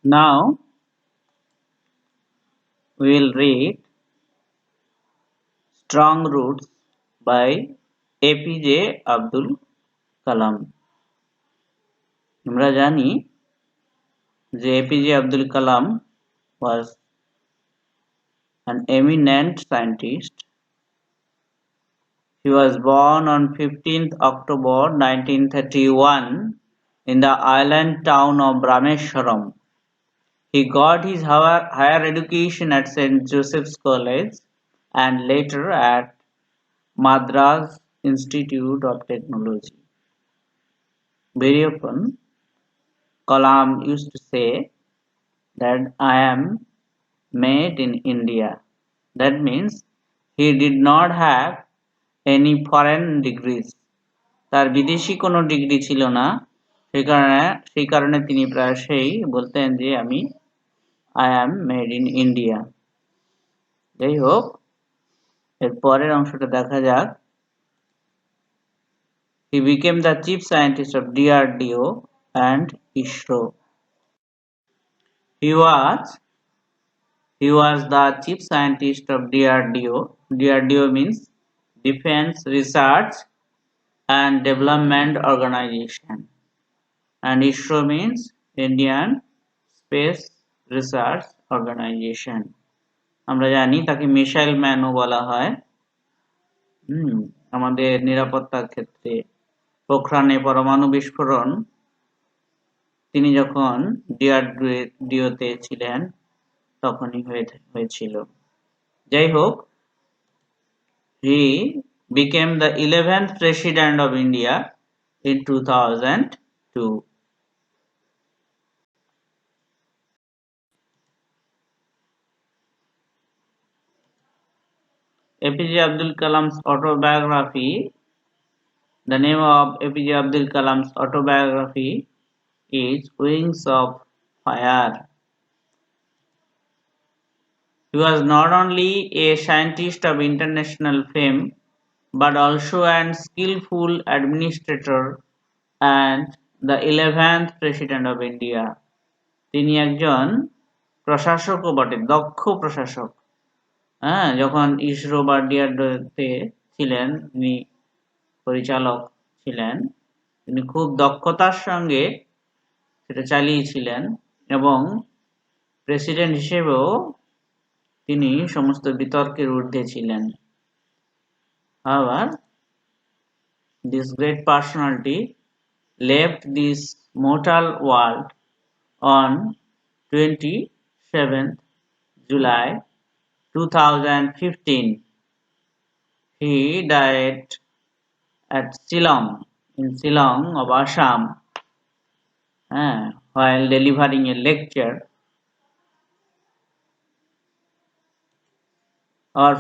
Now we will read Strong Roots by APJ Abdul Kalam. আমরা জানি যে APJ Abdul Kalam was an eminent scientist. He was born on 15th October 1931 in the island town of Rameswaram. He got his higher education at St. Joseph's College and later at Madras Institute of Technology. Very often, Kalam used to say that I am made in India. That means he did not have any foreign degrees. তার বিদেশি কোনো degree ছিল না, সেই কারণে তিনি প্রায়শই বলতেন যে আমি I am made in India. যাই হোক, এর পরের অংশটা দেখা যাক। He became the chief scientist of DRDO and ISRO. He was the chief scientist of DRDO. DRDO means Defense Research and Development Organization, and ISRO means Indian Space Research Organization. আমরা জানি তাকে মিসাইল ম্যানও বলা হয়। আমাদের নিরাপত্তার ক্ষেত্রে পোখরানে পরমাণু বিস্ফোরণ তিনি যখন ডিআরডিওতে ছিলেন তখনই হয়েছিল। যাই হোক, he became the 11th president of India in 2002. APJ Abdul Kalam's autobiography. The name of APJ Abdul Kalam's autobiography is Wings of Fire. He was not only a scientist of international fame, but also an skillful administrator and the 11th President of India. তিনি একজন প্রশাসকও বটে, দক্ষ প্রশাসক। যখন ইসরো বা ডিআরডিওতে ছিলেন, তিনি পরিচালক ছিলেন, তিনি খুব দক্ষতার সঙ্গে সেটা চালিয়েছিলেন এবং প্রেসিডেন্ট হিসেবেও তিনি সমস্ত বিতর্কের ঊর্ধ্বে ছিলেন। However, this great personality left this mortal world on 27th July 2015. He died at Shillong, in Shillong of Assam, while delivering a lecture. Our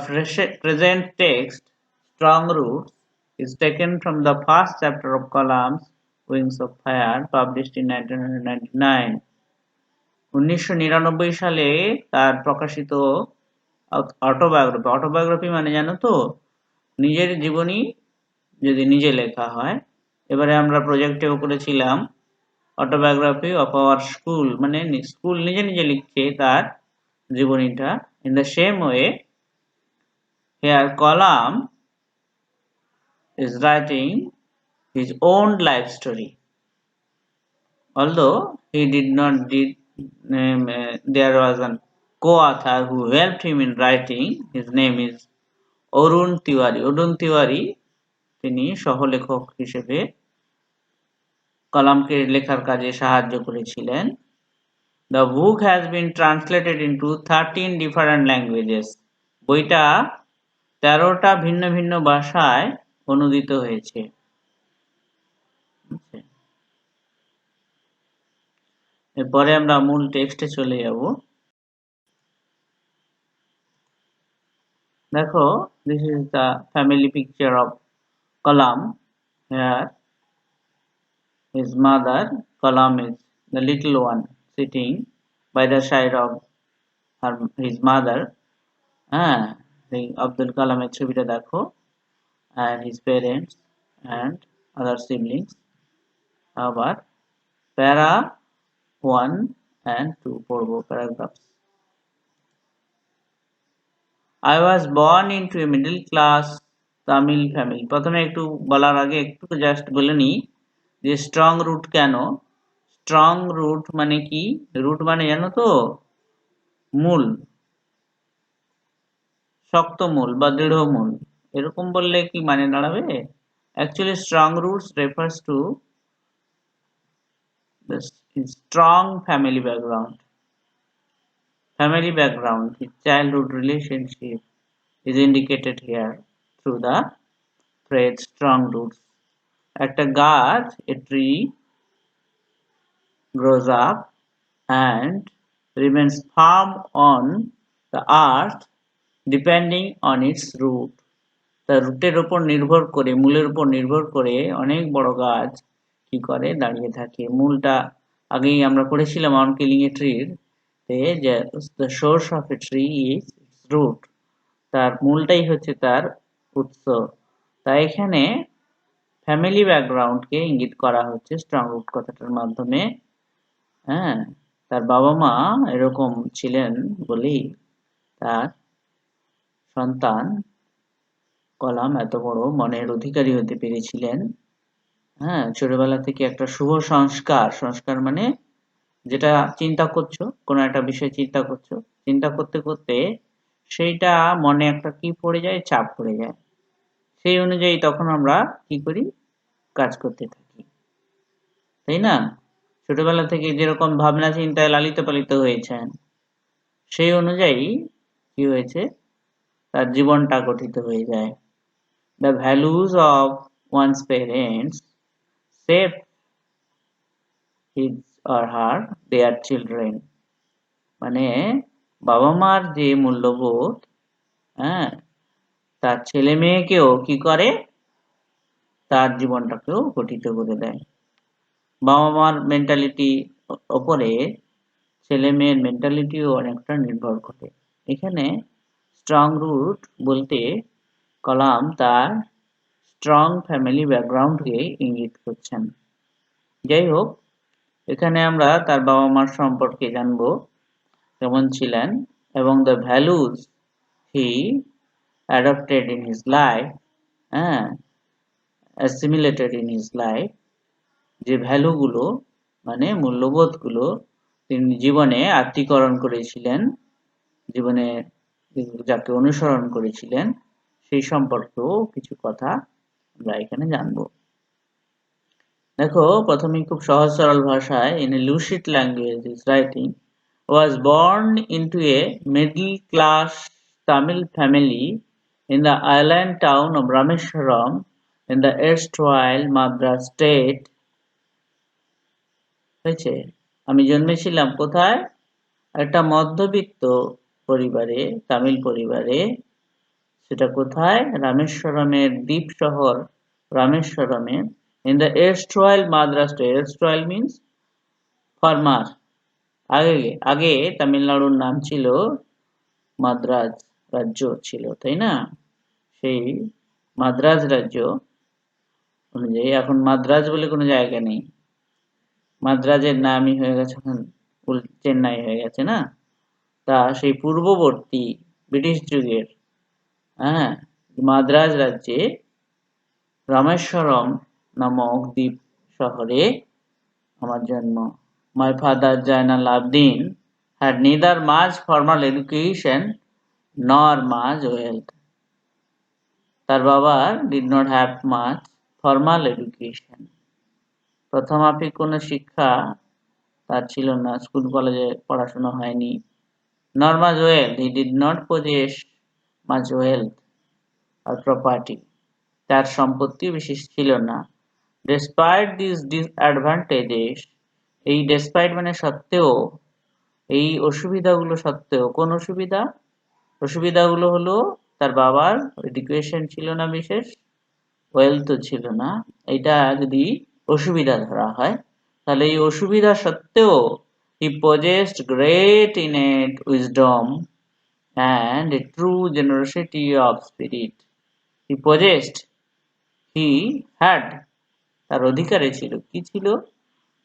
present text, Strong Roots, is taken from the first chapter of Kalam's Wings of Fire, published in 1999. 1999 সালে তার প্রকাশিত autobiography মানে জানো তো, নিজের জীবনী যদি নিজে লেখা হয়। এবারে আমরা প্রজেক্টেও করেছিলাম অটোবায়োগ্রাফি অফ আওয়ার স্কুল, মানে স্কুল নিজে নিজে লিখছে তার জীবনীটা। In the same way, here Kalam is writing his own life story. Although he did not there was a co-author who helped him in writing. His name is Arun Tiwari. Arun Tiwari তিনি সহলেখক হিসেবে কালামকে লেখার কাজে সাহায্য করেছিলেন। The book has been translated into 13 different languages. বইটা 13টা ভিন্ন ভিন্ন ভাষায় অনুদিত হয়েছে। এরপরে আমরা মূল টেক্সটে চলে যাব। দেখো, this is the family picture of Kalam. Here his mother, Kalam is the little one sitting by the side of his mother. Abdul Kalam এর ছবিটা দেখো, and his parents and other siblings. আবার প্যারা 1 and 2 পড়বো paragraphs. I was born into a middle class Tamil family. প্রথমে একটু বলার আগে একটু জাস্ট বলে নিই যে স্ট্রং রুট কেন। স্ট্রং রুট মানে কি? রুট মানে জানো তো মূল, শক্ত মূল বা দৃঢ় মূল, এরকম বললে কি মানে দাঁড়াবে? Actually strong roots refers to the strong family background. Family background, his childhood relationship is indicated here through the phrase strong roots. একটা গাছ, a tree grows up and remains firm on the earth depending on its root. তার রুটের উপর নির্ভর করে, মূলের উপর নির্ভর করে অনেক বড় গাছ কি করে? দাঁড়িয়ে থাকে। মূলটা আগেই আমরা পড়েছিলাম অন কিলিং এ ট্রির যে the source of a tree is its root. তার মূলটাই হচ্ছে তার উৎস। তাই এখানে ফ্যামিলি ব্যাকগ্রাউন্ডকে ইঙ্গিত করা হচ্ছে স্ট্রং রুট কথাটার মাধ্যমে। হ্যাঁ, তার বাবা মা এরকম ছিলেন বলেই তার সন্তান কলাম এত বড় মনের অধিকারী হতে পেরেছিলেন। হ্যাঁ, ছোটবেলা থেকে একটা শুভ সংস্কার, সংস্কার মানে যেটা চিন্তা করছো, কোনো একটা বিষয় চিন্তা করছো, চিন্তা করতে করতে সেইটা মনে একটা কি পড়ে যায়? চাপ পড়ে যায়। সেই অনুযায়ী তখন আমরা কি করি? কাজ করতে থাকি, তাই না? ছোটবেলা থেকে যেরকম ভাবনা চিন্তায় লালিত পালিত হয়েছেন, সেই অনুযায়ী কি হয়েছে? তার জীবনটা গঠিত হয়ে যায়। The values of one's parents shape his or her their children. মানে বাবা মার যে মূল্যবোধ, হ্যাঁ, তার ছেলে মেয়েকেও কি করে? তার জীবনটাকেও গঠিত করে দেয়। বাবা মার মেন্টালিটি ওপরে ছেলে মেয়ের মেন্টালিটিও অনেকটা নির্ভর করে। এখানে স্ট্রং রুট বলতে কলাম তার স্ট্রং ফ্যামিলি ব্যাকগ্রাউন্ডকে ইঙ্গিত করছেন। যাই হোক, এখানে আমরা তার বাবা মার সম্পর্কে জানবো কেমন ছিলেন এবং the values he adopted in his life, assimilated in his life, যে ভ্যালুগুলো মানে মূল্যবোধগুলো তিনি জীবনে আত্মীকরণ করেছিলেন, জীবনে যাকে অনুসরণ করেছিলেন, সেই সম্পর্কেও কিছু কথা আমরা এখানে জানবো। দেখো, প্রথমেই খুব সহজ সরল ভাষায় in a lucid language is writing, was born into a middle class Tamil family in the island town of Rameswaram in the erstwhile Madras state. হয়েছে, আমি জন্মেছিলাম কোথায়? একটা মধ্যবিত্ত পরিবারে, তামিল পরিবারে। সেটা কোথায়? রামেশ্বরমের দ্বীপ শহর রামেশ্বরমে। in the erstwhile Madras state. erstwhile means former. আগে তামিলনাড়ুর নাম ছিল মাদ্রাজ রাজ্য ছিল, তাই না? সেই মাদ্রাজ রাজ্য অনুযায়ী এখন মাদ্রাজ বলে কোনো জায়গা নেই। মাদ্রাজের নামই হয়ে গেছে এখন চেন্নাই হয়ে গেছে না? তা সেই পূর্ববর্তী ব্রিটিশ যুগের মাদ্রাজ রাজ্যে রামেশ্বরম নামক দ্বীপ শহরে আমার জন্ম। My father Zainal Abidin had neither much formal education nor much wealth. তার বাবার did not have much formal education. প্রথমাপিক কোনো শিক্ষা তার ছিল না, স্কুল কলেজে পড়াশোনা হয়নি। nor much wealth, he did not possess much wealth or property. তার সম্পত্তি বিশেষ ছিল না। Despite these disadvantages, এই despite মানে সত্ত্বেও, এই অসুবিধাগুলো সত্ত্বেও, কোন অসুবিধা? অসুবিধাগুলো হলো তার বাবার এডুকেশন ছিল না বিশেষ, ওয়েলথও ছিল না। এটা যদি অসুবিধা ধরা হয়, তাহলে এই অসুবিধা সত্ত্বেও he possessed great innate wisdom and a true generosity of spirit. He possessed, he had, তার অধিকারে ছিল, কি ছিল?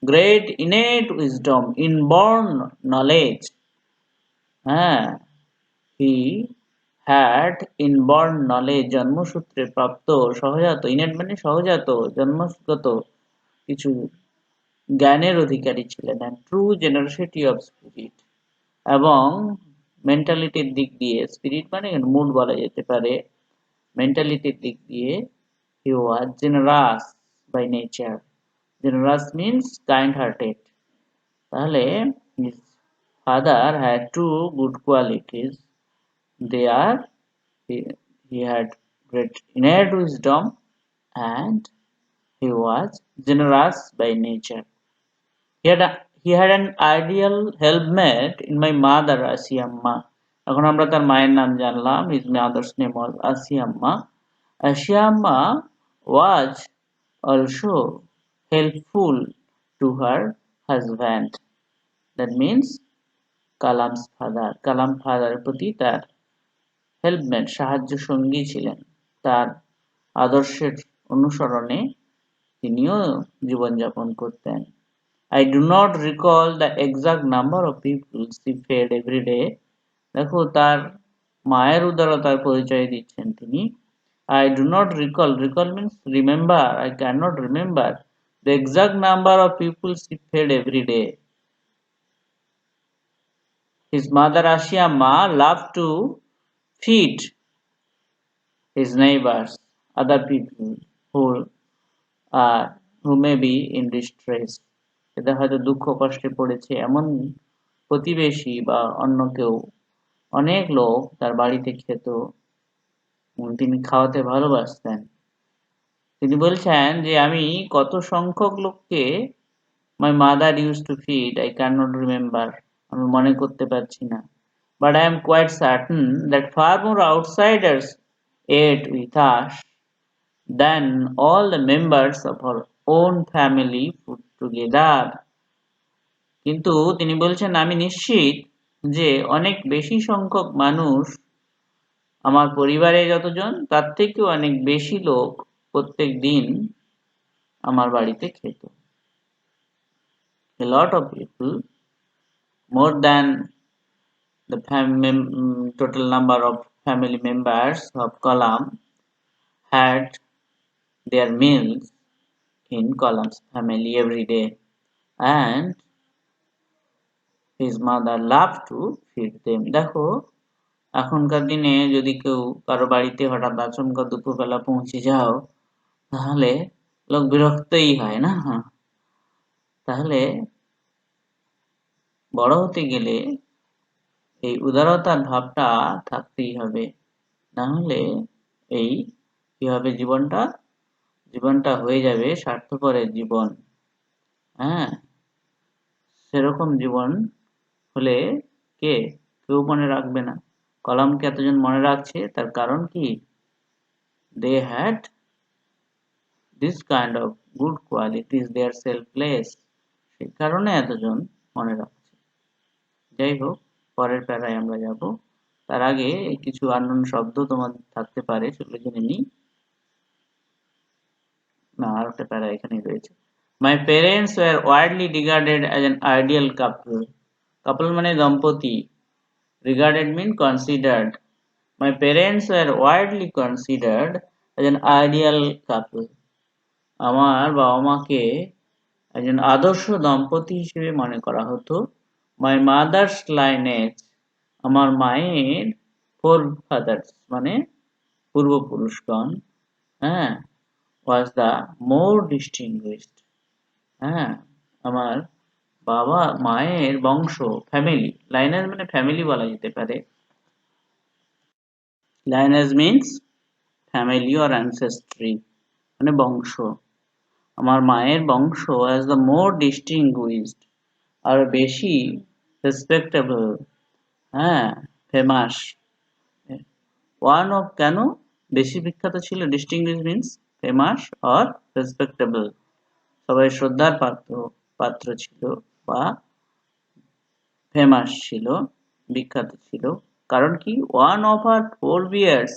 great innate wisdom, inborn knowledge. He had inborn knowledge, জন্মসূত্রে প্রাপ্ত সহজাত, ইনেট মানে সহজাত, জন্মগত কিছু জ্ঞানের অধিকারী ছিলেন, and true generosity of spirit, এবং মেন্টালিটির দিক দিয়ে, স্পিরিট মানে মুড বলা যেতে পারে, মেন্টালিটির দিক দিয়ে he was generous by nature. Generous means kind hearted. তাহলে his father had two good qualities. They are he had great innate wisdom and he was generous by nature. He had an ideal helpmate in my mother Asiamma. এখন আমরা তার মায়ের নাম জানলাম. His mother's name was Asiamma. Asiamma was also helpful to her husband. That means কালাম's father. কালাম ফাদারের প্রতি তার helpmate, সাহায্য সঙ্গী ছিলেন। তার আদর্শের অনুসরণে তিনিও জীবনযাপন করতেন। I do not recall the exact number of people she fed every day. দেখো তার মায়ের উদারতার পরিচয় দিচ্ছেন তিনি। I do not recall. Recall means remember. I cannot remember the exact number of people she fed every day. His mother Ashiamma loved to feed his neighbors, other people who may be in distress. এদের হয়তো দুঃখ কষ্টে পড়েছে এমন প্রতিবেশী বা অন্য কেউ, অনেক লোক তার বাড়িতে খেত, তিনি খাওয়াতে ভালোবাসতেন। তিনি বলছেন যে আমি কত সংখ্যক লোককে my mother used to feed, I cannot remember, আমি মনে করতে পারছি না, but I am quite certain that far more outsiders ate with us than all the members of our own family put together. কিন্তু তিনি বলছেন আমি নিশ্চিত যে অনেক বেশি সংখ্যক মানুষ, আমার পরিবারে যতজন তার থেকেও অনেক বেশি লোক প্রত্যেক দিন আমার বাড়িতে খেত। A lot of people, more than the total number of family members of Kalam, had their meals in Kalam's family every day, and his mother loved to feed them. দেখো এখনকার দিনে যদি কেউ কারো বাড়িতে হঠাৎ আচমকা দুপুরবেলা পৌঁছে যাও, তাহলে লোক বিরক্তই হয় না? তাহলে বড় হতে গেলে এই উদারতার ভাবটা থাকতেই হবে, না হলে এই কি হবে, জীবনটা হয়ে যাবে স্বার্থপরের জীবন। সেরকম জীবন হলে কেউ মনে রাখবে না। কলামকে এতজন মনে রাখছে তার কারণ কি? They had this kind of good qualities, they are selfless, সেই কারণে এতজন মনে রাখছে। যাই হোক, পরের প্যারায় আমরা যাব। তার আগে কিছু আননোন শব্দ তোমাদের থাকতে পারে, সেগুলো জেনে নিই। না, আর একটা প্যারা এখানেই রয়েছে। My parents were widely regarded as an ideal couple. Couple মানে দম্পতি, regarded mean considered. My parents were widely considered as an ideal couple. আমার বাবা মাকে একজন আদর্শ দম্পতি হিসেবে মনে করা হতো। My mother's lineage, আমার মায়ের forefathers মানে পূর্বপুরুষগণ, was the more distinguished. আমার বাবা মায়ের বংশ, ফ্যামিলি, লাইনেজ মানে ফ্যামিলি বলা যেতে পারে। লাইনেজ মিন্স ফ্যামিলি অর অ্যানসেস্ট্রি, মানে বংশ। আমার মায়ের বংশ as the more distinguished, আর বেশি রেসপেক্টেবল, ফেমাস। ওয়ান অফ কেন বেশি বিখ্যাত ছিল? Distinguished means famous or respectable, সবাই শ্রদ্ধার পাত্র ছিল বা ফেমাস ছিল, বিখ্যাত ছিল। কারণ কি? One of our forebears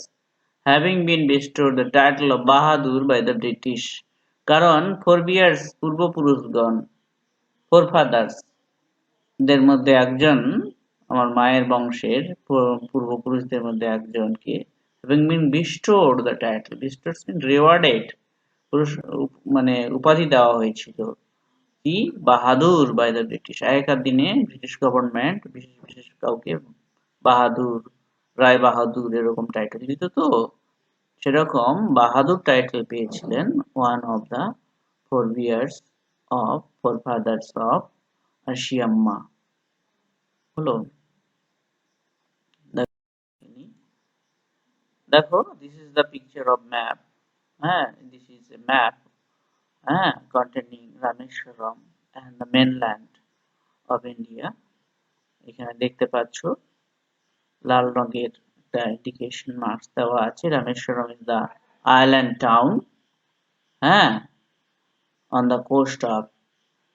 having been bestowed the title of Bahadur by the British. কারণ forebears পূর্বপুরুষগণ forefathers দের মধ্যে একজন, আমার মায়ের বংশের পূর্বপুরুষদের মধ্যে একজনকে, having been bestowed the title, bestowed means rewarded, মানে উপাধি দেওয়া হয়েছিল, কি বাহাদুর বাই দ্য ব্রিটিশ। আগেকার দিনে ব্রিটিশ গভর্নমেন্ট বিশেষ বিশেষ কাউকে বাহাদুর, রায় বাহাদুর এরকম টাইটেল দিত, তো সেরকম বাহাদুর টাইটেল পেয়েছিলেন one of the forefathers of Ashiamma. হলো, দেখো this is the picture of map, হ্যাঁ this is a map, হ্যাঁ containing Rameshwaram and the mainland of India। এখানে দেখতে পাচ্ছ লাল রঙের একটা ইন্ডিকেশন মার্কস দেওয়া আছে। Rameswaram is the island town, হ্যাঁ, on the coast of,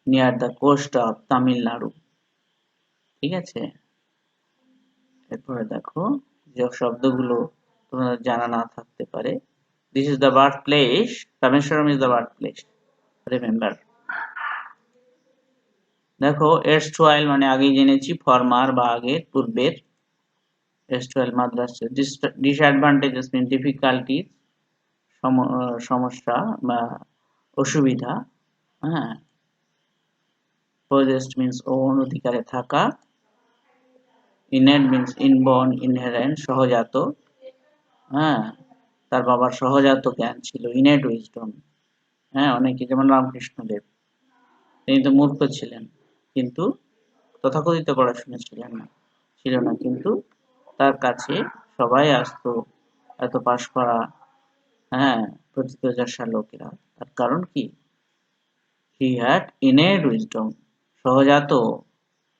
near the coast of Tamil Nadu. ঠিক আছে, এরপরে দেখো যে শব্দগুলো তোমাদের জানা না থাকতে পারে। This is the birthplace, Rameshwaram is the birthplace, remember। দেখো erstwhile মানে আগেই জেনেছি, ফরমার বা আগের, পূর্বের। erstwhile Madras, disadvantages mean difficulties, সমস্যা বা অসুবিধা, হ্যাঁ। possessed means own, অধিকারে থাকা। innate means inborn, inherent, সহজাত, হ্যাঁ, তার বাবার সহজাত জ্ঞান ছিল, innate wisdom, হ্যাঁ। অনেকে যেমন রামকৃষ্ণদেব, তিনি তো মূর্খ ছিলেন, কিন্তু তথাকথিত পড়াশোনা ছিল না, কিন্তু তার কাছে সবাই আসতো, এত পাশ করা, হ্যাঁ, প্রথিতযশা লোকেরা। তার কারণ কি? he had innate wisdom, সহজাত,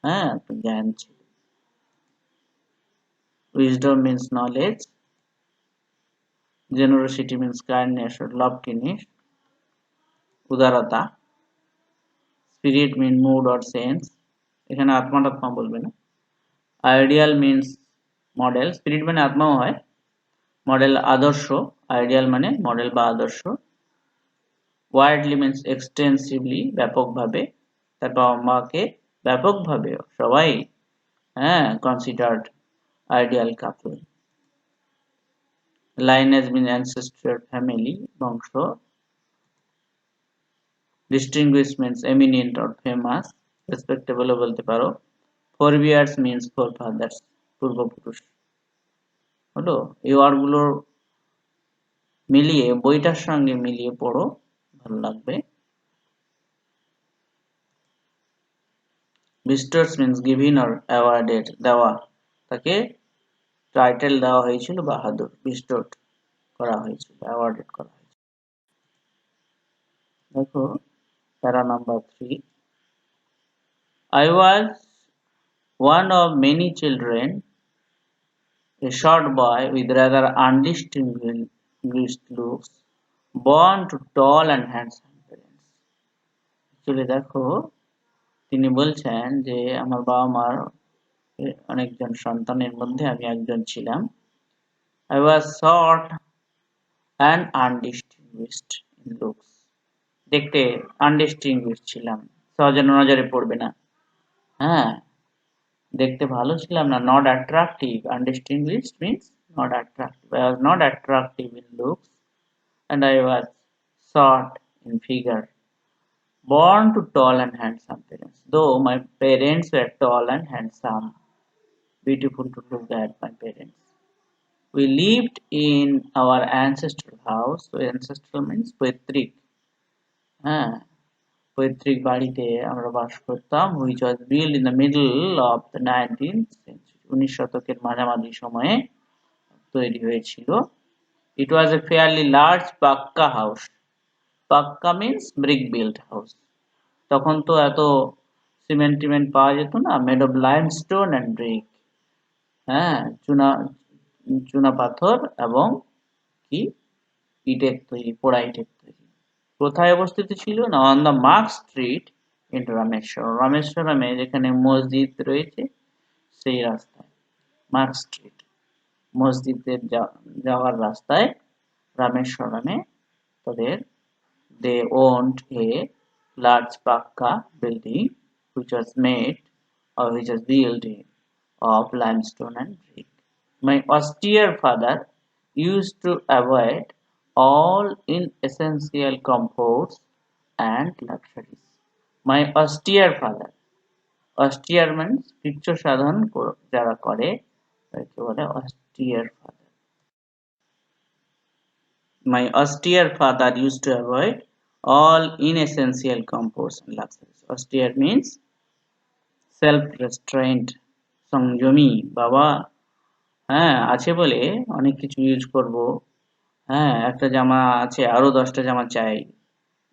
হ্যাঁ, জ্ঞান ছিল। wisdom means knowledge, generosity means kindness or loftiness, উদারতা। spirit means mood or sense, এখানে আত্মা টাত্মা বলবে না। ideal means model, spirit মানে আত্মাও হয়, মডেল আদর্শ, আইডিয়াল মানে মডেল বা আদর্শ। widely means extensively, ব্যাপকভাবে, তার বাবা মাকে ব্যাপকভাবে সবাই, হ্যাঁ, considered ideal couple। lineage means ancestral family, বংশ। distinguished means eminent or famous, respectable ও বলতে পারো। forebears means forefathers, পূর্বপুরুষ। হলো, এই ওয়ার্ডগুলোর মিলিয়ে বইটার সঙ্গে মিলিয়ে পড়ো, ভালো লাগবে। bestowed means given or awarded, দেওয়া, তাকে টাইটেল দেওয়া হয়েছিল বাহাদুর, bestowed করা হয়েছিল, awarded করা হয়েছিল। দেখো প্যারা number 3, I was one of many children, a short boy with rather undistinguished looks, born to tall and handsome parents। Actually দেখো তিনি বলছেন যে আমার বাবা মার অনেকজন সন্তানের মধ্যে আমি একজন ছিলাম। I was short and undistinguished in looks, দেখতে undistinguished ছিলাম, সহজে নজরে পড়বে না, হ্যাঁ। দেখতে ভালো ছিলাম না, not attractive, undistinguished means not attractive, I was not attractive in looks and I was short in figure, born to tall and handsome parents, though my parents were tall and handsome, beautiful to look at my parents। We lived in our ancestral house, so ancestral means পৈতৃক, হ্যাঁ, পৈতৃক বাড়িতে আমরা বাস করতাম, which was built in the middle of the 19th century, 19 শতকের মাঝামাঝি সময়ে তৈরি হয়েছিল। It was a fairly large পাক্কা হাউস, পাক্কা means brick built house, তখন তো এত সিমেন্ট টিমেন্ট পাওয়া যেত না, made of limestone and brick, হ্যাঁ, চুনা পাথর এবং কি ইটের তৈরি, পোড়া ইটের তৈরি। কোথায় অবস্থিত ছিল না, on the mosque street in Rameswaram, রামেশ্বরমে যেখানে মসজিদ রয়েছে সেই রাস্তায়, মার্ক স্ট্রিট, মসজিদের যাওয়ার রাস্তায় রামেশ্বরমে তাদের they owned a large পাক্কা building which was made or which was built of limestone and brick. My austere father used to avoid all inessential comforts and luxuries. My austere father, austere means কৃচ্ছ সাধন যারা করে তাকে বলে austere father. My austere father used to avoid all inessential comforts and luxuries. Austere means self-restraint, সংযমী। বাবা হ্যাঁ আছে বলে অনেক কিছু ইউজ করব, হ্যাঁ একটা জামা আছে আরো 10টা জামা চাই,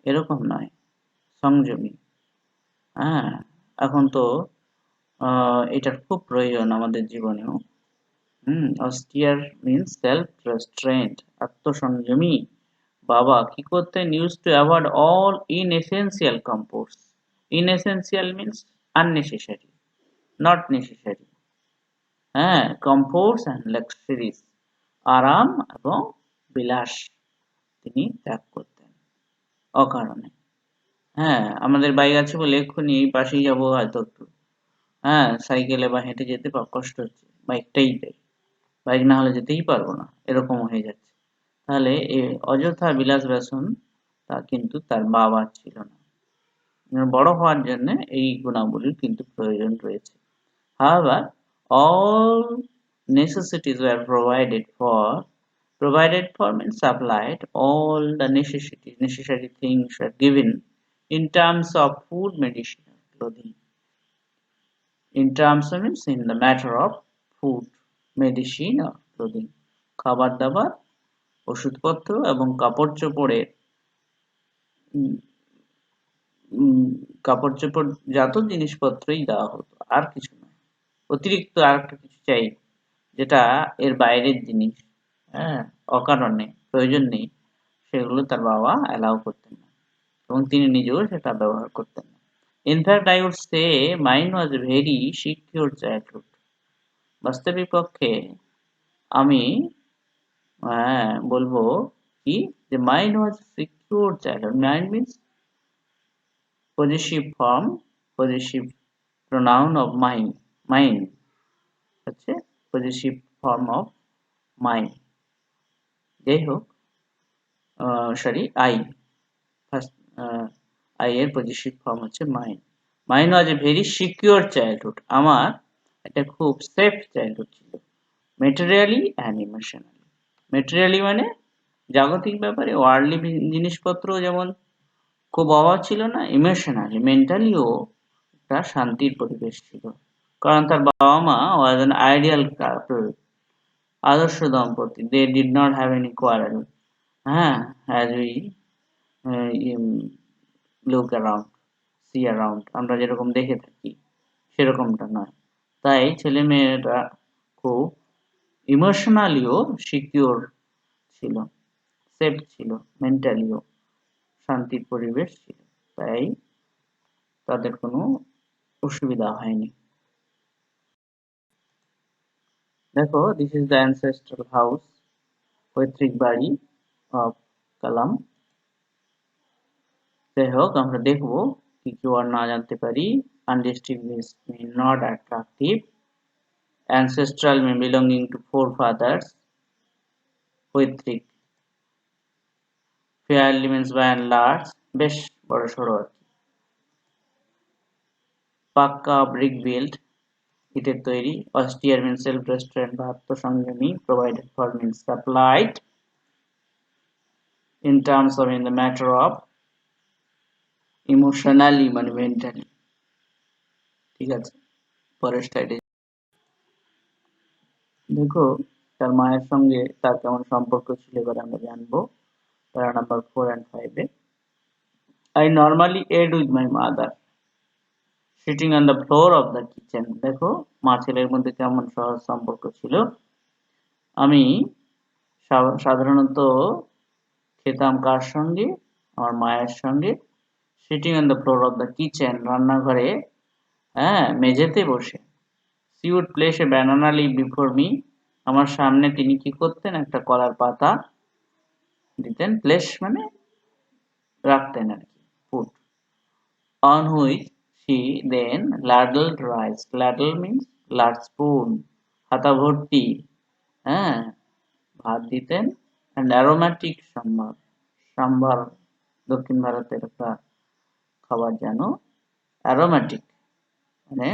এরকম নয়, সংযমী। হ্যাঁ এখন তো এটার খুব প্রয়োজন আমাদের জীবনেও। austere means self-restraint, আত্মসংযমী। বাবা কি করতেন? used to avoid all inessential comforts. Inessential means unnecessary, not necessary. হ্যাঁ comforts and luxuries, আরাম এবং বিলাস তিনি ত্যাগ করতেন অকারণে। হ্যাঁ আমাদের বাইক আছে বলে এক্ষুনি এই পাশেই যাবো হয়তো একটু, হ্যাঁ সাইকেলে বা হেঁটে যেতে কষ্ট হচ্ছে, বাইকটাই চাই, বাইক না হলে যেতেই পারবো না, এরকম হয়ে যাচ্ছে। তাহলে অযথা বিলাস ব্যসন তা কিন্তু তার বাবার ছিল না। বড় হওয়ার জন্য এই গুণাবলীর কিন্তু প্রয়োজন রয়েছে। However, all necessities were provided for means supplied, all the necessary things were given in terms of food, medicine, and clothing. In terms of means in the matter of food, medicine or clothing. খাবার দাবার, ওষুধপত্র এবং কাপড় চোপড়ের কাপড় চোপড় জাত জিনিসপত্রই দেওয়া হতো, আর কিছু নয়। অতিরিক্ত আর একটা কিছু চাই যেটা এর বাইরের জিনিস, হ্যাঁ অকারণে প্রয়োজন নেই, সেগুলো তার বাবা অ্যালাউ করতেন না এবং তিনি নিজেও সেটা ব্যবহার করতেন না। In fact I would say mine was a very secure childhood. বাস্তবিক পক্ষে আমি বলবো কি যে mine was secure childhood. Mine means possessive form, possessive pronoun of mine হচ্ছে possessive form of mine। যাই হোক সরি I ফার্স্ট I এর possessive form হচ্ছে mine। Mine was a very secure childhood, আমার একটা খুব সেফ চাইল্ডহুড ছিল, materially and emotionally. Materially মানে জাগতিক ব্যাপারে ওয়ার্ল্ডলি জিনিসপত্র যেমন খুব অভাব ছিল না, ইমোশনালি মেন্টালিও একটা শান্তির পরিবেশ ছিল, কারণ তার বাবা মা ওয়াজ অ্যান আইডিয়াল কাপল, আদর্শ দম্পতি। They did not have any quarrel, হ্যাঁ as we look around, see around, আমরা যেরকম দেখে থাকি সেরকমটা নয়। তাই ছেলে মেয়েরা খুব ইমোশনালিও সিকিউর ছিল, সেফ ছিল, মেন্টালিও শান্তির পরিবেশ ছিল, তাই তাদের কোনো অসুবিধা হয়নি। দেখো this is the ancestral house, পৈতৃক বাড়ি অফ কালাম। যাই হোক আমরা দেখবো কি কি আর না জানতে পারি। Undistinguished mean not attractive, ancestral mean belonging to forefathers, পৈতৃক fairly means by and large, বেশ বড় সড়ো আর কি। পাক্কা ব্রিক বিল্ড, ইটের তৈরি। austere means self restraint বা আত্মসংযমী। provided for means supplied, in terms of in the matter of, emotionally মানে mentally। ঠিক আছে পরের স্লাইডে দেখো তার মায়ের সঙ্গে তার কেমন সম্পর্ক ছিল এবার আমরা জানবো প্যারা number 4 and 5 A. I normally ate with my mother sitting on the floor of the kitchen। দেখো মা ছেলের মধ্যে কেমন সহজ সম্পর্ক ছিল। আমি সাধারণত খেতাম কার সঙ্গে? আমার মায়ের সঙ্গে। Sitting on the floor of the kitchen, রান্নাঘরে হ্যাঁ মেঝেতে বসে। she would place a banana leaf before me, আমার সামনে তিনি কি করতেন? একটা কলার পাতা দিতেন। প্লেস মানে রাখতেন আর কি, food. on which She then ladled rice. Ladle means large spoon. হাতা ভর্তি হ্যাঁ ভাত দিতেন and aromatic সাম্বার সাম্বার দক্ষিণ ভারতের একটা খাবার যেন aromatic মানে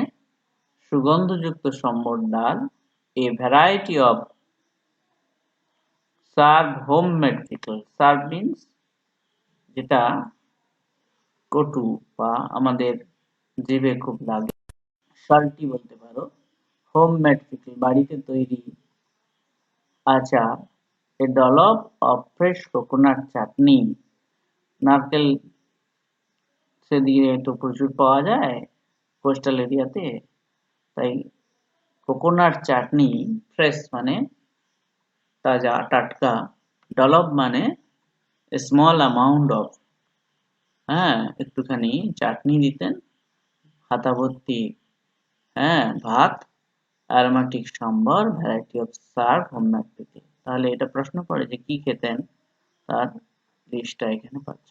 সুগন্ধযুক্ত সম্বর ডাল a variety of served homemade pickle. Served means যেটা কটু বা আমাদের জিভে খুব লাগে সল্টি বলতে পারো হোমমেড পিকল বাড়িতে তৈরি আচার এ ডলপ অফ ফ্রেশ কোকোনাট চাটনি নারকেল সেদিকে তো প্রচুর পাওয়া যায় কোস্টাল এরিয়াতে তাই কোকোনাট চাটনি ফ্রেশ মানে তাজা টাটকা ডলপ মানে স্মল অ্যামাউন্ট অফ হ্যাঁ একটুখানি চাটনি দিতেন হাতা ভর্তি হ্যাঁ ভাত aromatic sambar variety of serve homemade pickle তাহলে এটা প্রশ্ন পড়ে যে কি খেতেন তার লিস্টটা এখানে পাচ্ছ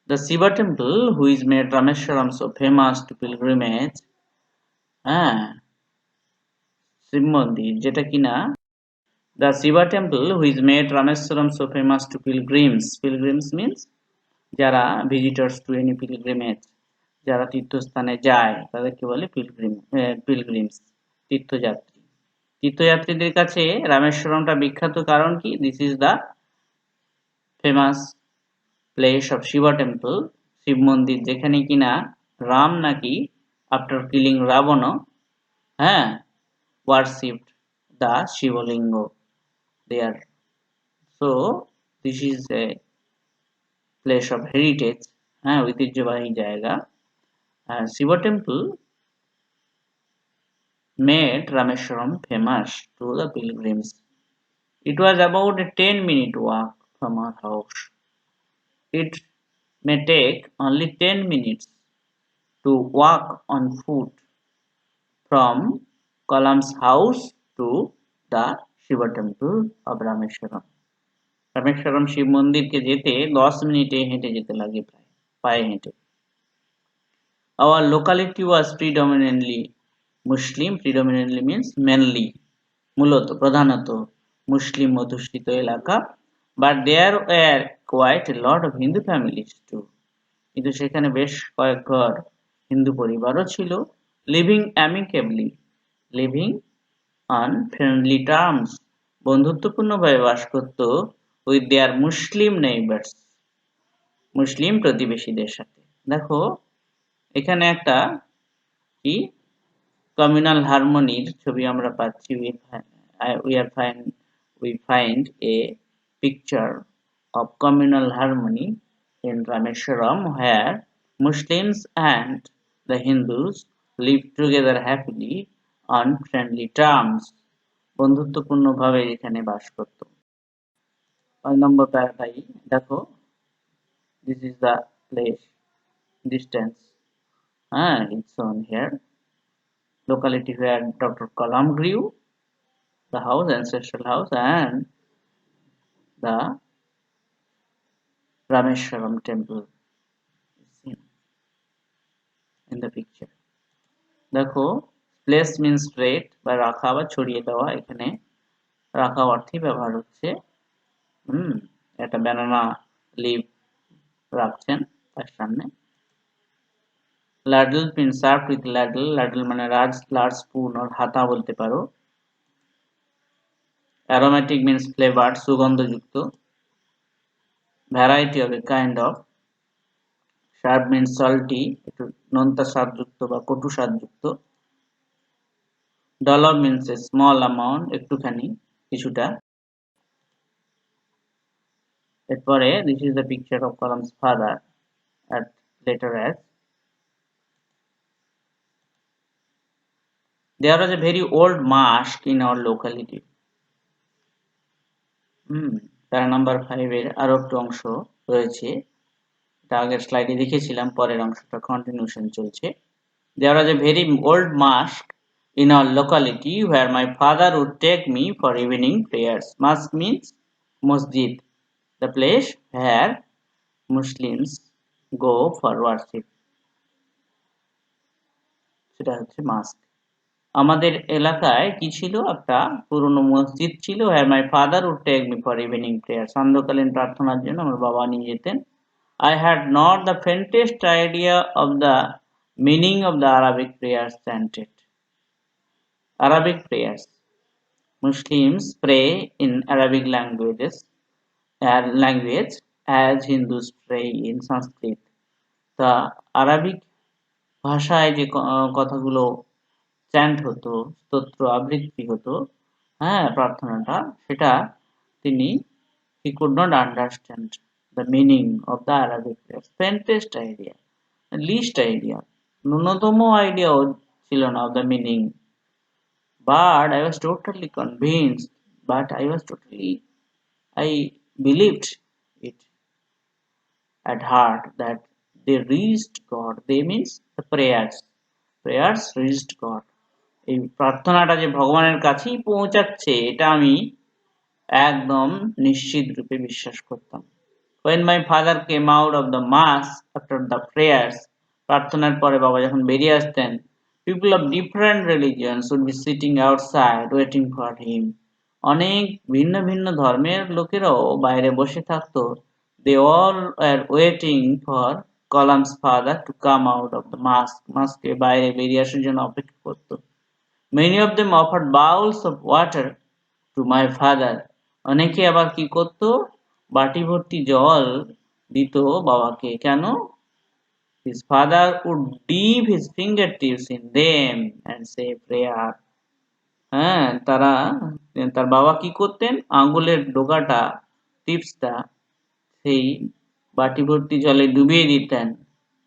The Shiva temple which made Rameshwaram so famous to pilgrimage হ্যাঁ শিব মন্দির যেটা কিনা The Shiva temple which made Rameshwaram so famous to pilgrims. Pilgrims means যারা visitors to any pilgrimage যারা তীর্থস্থানে যায় তাদেরকে বলে pilgrims তীর্থযাত্রী তীর্থযাত্রীদের কাছে রামেশ্বরমটা বিখ্যাত কারণ কি this is the famous place of Shiva temple Shiva মন্দির যেখানে কিনা রাম নাকি আফটার কিলিং রাবণ হ্যাঁ worshipped the শিবলিঙ্গ there so this is a place of heritage হ্যাঁ ঐতিহ্যবাহী জায়গা Shiva temple made Rameshwaram famous to the pilgrims. It was about a 10-minute walk from our house. It may take only 10 minutes to walk on foot from Kalam's house to the Shiva temple of Rameshwaram. Rameshwaram Shiva মন্দিরকে যেতে 10 মিনিটে হেঁটে যেতে লাগে প্রায় পায়ে হেঁটে Our locality was predominantly Muslim. Predominantly means mainly মূলত প্রধানত মুসলিম অধ্যুষিত এলাকা but there were quite a lot of Hindu families too কিন্তু সেখানে বেশ কয়েক ঘর হিন্দু পরিবারও ছিল living amicably living on friendly terms বন্ধুত্বপূর্ণভাবে বাস করত with their Muslim neighbors মুসলিম প্রতিবেশীদের সাথে দেখো এখানে একটা কি communal harmonyর ছবি আমরা পাচ্ছি we find a picture of communal harmony in Rameshwaram where Muslims and the Hindus live together happily on friendly terms বন্ধুত্বপূর্ণভাবে এখানে বাস করত 5 নম্বর প্যারাটাই দেখো this is the place distance it's shown here locality where Dr. Kalam grew the house ancestral house and the Rameshwaram temple is seen in the picture দেখো place means spread বা রাখা বা ছড়িয়ে দেওয়া এখানে রাখা অর্থে ব্যবহার হচ্ছে একটা banana leaf রাখছেন তার সামনে ladle means served with ladle মানে large spoon or হাতা বলতে পারো aromatic means flavored সুগন্ধযুক্ত variety of a kind of sharp means salty একটু নোনতা স্বাদযুক্ত বা কটু স্বাদযুক্ত dollar means a small amount একটুখানি কিছুটা এরপরে this is the picture of Kalam's father at later as there was a very old mosque in our locality প্যারা নাম্বার 5 এর আরো একটু অংশ রয়েছে এটা আগের স্লাইডে দেখেছিলাম পরের অংশটা কন্টিনিউশন চলছে there was a very old mosque in our locality where my father would take me for evening prayers mosque means masjid the place where Muslims go for worship, সেটা হচ্ছে মাস্ক। আমাদের এলাকায় কি ছিল, একটা পুরনো মসজিদ ছিল, where my father would take me for evening prayer, সান্ধ্যকালীন প্রার্থনার জন্য আমার বাবা নিয়ে যেতেন। I had not the faintest idea of the meaning of the Arabic prayers chanted. Arabic prayers. Muslims pray in Arabic language as Hindus pray in Sanskrit. তা Arabic ভাষায় যে কথাগুলো চ্যান্ট হতো, স্তোত্র আবৃত্তি হতো, হ্যাঁ, প্রার্থনাটা, সেটা তিনি he could not understand the meaning of the Arabic prayers. Faintest idea, least idea, ন্যূনতম আইডিয়াও ছিল না of the meaning. But I was totally convinced, I believed it at heart that they reached God. They means the prayers reached God. এই প্রার্থনাটা যে ভগবানের কাছেই পৌঁছাচ্ছে, এটা আমি একদম নিশ্চিত রূপে বিশ্বাস করতাম। When my father came out of the mass after the prayers, প্রার্থনার পরে বাবা যখন বেরিয়ে আসতেন, people of different religions would be sitting outside waiting for him. অনেক ভিন্ন ভিন্ন ধর্মের লোকেরাও বাইরে বসে থাকতো। They all were waiting for Kalam's father to come out of the mosque, বাইরে বেরিয়ে আসার জন্য অপেক্ষা করতো। Many of them offered bowls of water to my father. অনেকে আবার কি করতো, বাটি ভর্তি জল দিত বাবাকে। কেন? His father would dip his fingertips in them and say prayer. হ্যাঁ, তার বাবা কি করতেন, আঙ্গুলের ডোকাটা, টিপসটা সেই বাটি ভর্তি জলে ডুবিয়ে দিতেন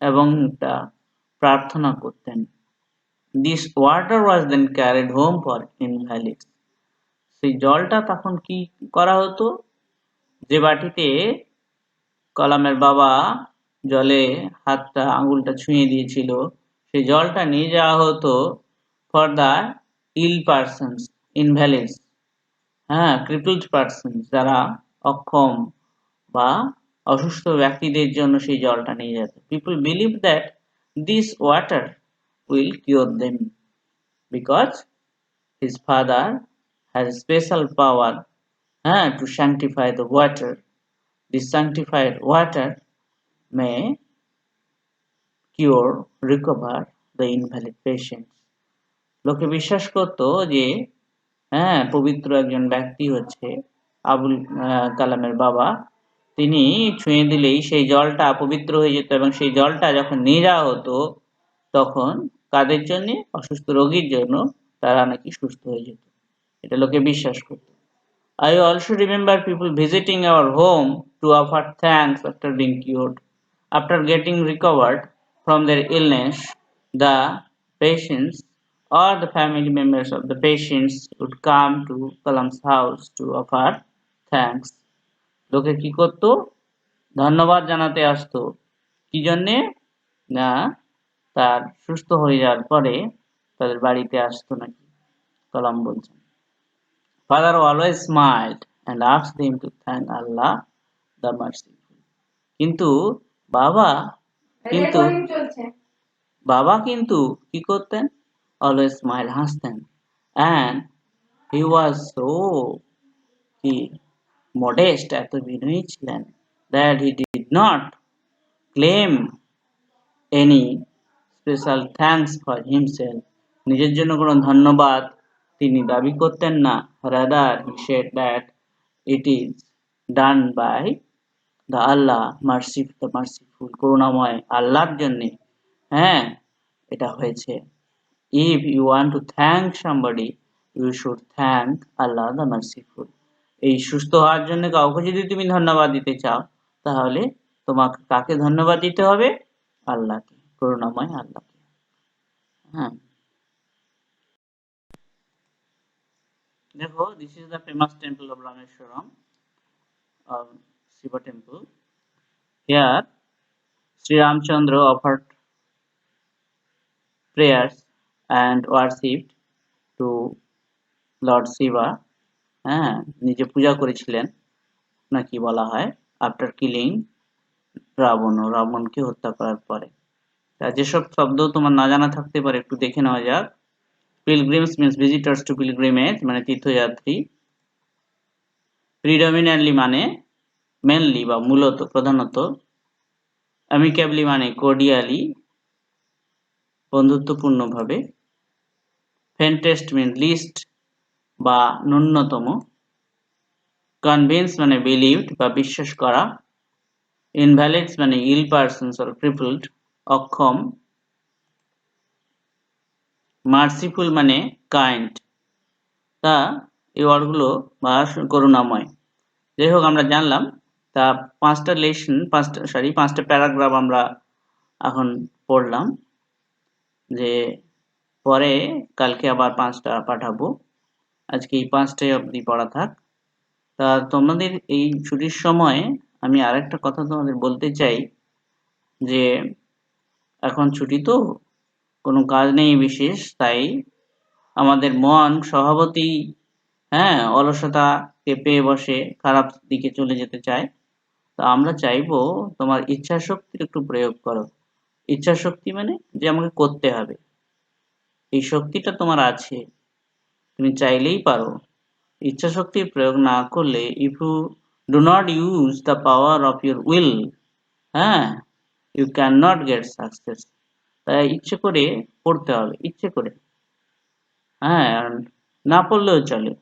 এবং তা প্রার্থনা করতেন। This water was then carried home for invalids. সেই জলটা তখন কি করা হতো, যে বাটিতে কলামের বাবা জলে হাতটা আঙুলটা ছুঁয়ে দিয়েছিল, সেই জলটা নিয়ে যাওয়া হতো for the ill persons, invalids, হ্যাঁ, ক্রিপলড পার্সনস, যারা অক্ষম বা অসুস্থ ব্যক্তিদের জন্য সেই জলটা নিয়ে যেত। People believe that this water will cure them because his father has special power, হ্যাঁ, to sanctify the water. This sanctified water may cure, recover the invalid patients. লোকে বিশ্বাস করত যে হ্যাঁ, পবিত্র একজন ব্যক্তি হচ্ছে আবুল কালামের বাবা, তিনি ছুঁয়ে দিলেই সেই জলটা পবিত্র হয়ে যেত এবং সেই জলটা যখন নিয়ে যাওয়া হতো তখন কাদের জন্য, অসুস্থ রোগীর জন্য, তারা নাকি সুস্থ হয়ে যেত। এটা লোকে বিশ্বাস করত। I also remember people visiting our home to offer thanks after being cured. After getting recovered from their illness, the patients or the family members of the patients would come to Kalam's house to offer thanks. লোকে কি করত, ধন্যবাদ জানাতে আসতো। কি জন্যে না, তার সুস্থ হয়ে যাওয়ার পরে তাদের বাড়িতে আসতো নাকি, কালাম বলছেন। Father always smiled and asked them to thank Allah the Merciful. কিন্তু বাবা কিন্তু কি করতেন, অলওয়েজ স্মাইল, হাসতেন, and he was so modest, এত বিনয়ী ছিলেন, that he did not claim any special thanks for himself. নিজের জন্য কোনো ধন্যবাদ তিনি দাবি করতেন না। Rather he said that it is done by the Allah the merciful, করুণাময় আল্লাহর জন্য, হ্যাঁ, এটা হয়েছে। If you want to thank somebody, you should thank Allah the merciful. এই সুস্থ হওয়ার জন্য কাউকে যদি তুমি ধন্যবাদ দিতে চাও, তাহলে তোমাকে কাকে ধন্যবাদ দিতে হবে, আল্লাহকে, করুণাময় আল্লাহকে। হ্যাঁ, দেখো, this is the famous temple of Rameshwaram, Shiva temple. Here Sri Ramchandra offered prayers and worshipped to Lord Shiva. হ্যাঁ, নিজে পূজা করেছিলেন নাকি বলা হয়, after killing রাবণকে হত্যা করার পরে। যেসব শব্দ তোমার না জানা থাকতে পারে একটু দেখে নেওয়া যাক। Pilgrims means visitors to pilgrimage, মানে তীর্থযাত্রী। প্রিডমিনেন্টলি মানে মেনলি বা মূলত, প্রধানত। অ্যামিকেবলি মানে কর্ডিয়ালি, বন্ধুত্বপূর্ণভাবে। ফেন্টেস্ট মিন লিস্ট বা ন্যূনতম। কনভিন্স মানে বিলিভড বা বিশ্বাস করা। ইনভ্যালিডস মানে ইল পারসনস অর ক্রিপলড, অক্ষম। মার্সিফুল মানে কাইন্ড। তা এই ওয়ার্ডগুলো বা করুণাময়। যাই হোক, আমরা জানলাম তা পাঁচটা প্যারাগ্রাফ আমরা এখন পড়লাম, যে পরে কালকে আবার 5টা পাঠাবো। আজকে এই 5টাই অবধি পড়া থাক। তা তোমাদের এই ছুটির সময় আমি আরেকটা কথা তোমাদের বলতে চাই, যে এখন ছুটি তো, কোনো কাজ নেই বিশেষ, তাই আমাদের মন স্বভাবতই অলসতাকে পেয়ে বসে খারাপ দিকে চলে যেতে চায়। তো আমরা চাইবো তোমার ইচ্ছা শক্তির একটু প্রয়োগ করো। ইচ্ছা শক্তি মানে যে আমাকে করতে হবে, এই শক্তিটা তোমার আছে, তুমি চাইলেই পারো। ইচ্ছা শক্তির প্রয়োগ না করলে, if you do not use the power of your will, you can not get success. তাই ইচ্ছে করে পড়তে হবে, ইচ্ছে করে। আর না পড়লেও চলে,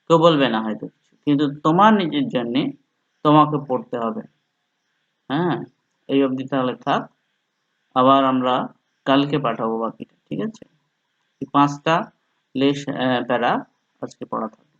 কেউ বলবে না হয়তো কিছু, কিন্তু তোমার নিজের জন্য তোমাকে পড়তে হবে। এই অবধি তাহলে থাক, আবার আমরা কালকে পাঠাবো বাকিটা, ঠিক আছে? এই 5টা প্যারা আজকে পড়া থাকবে।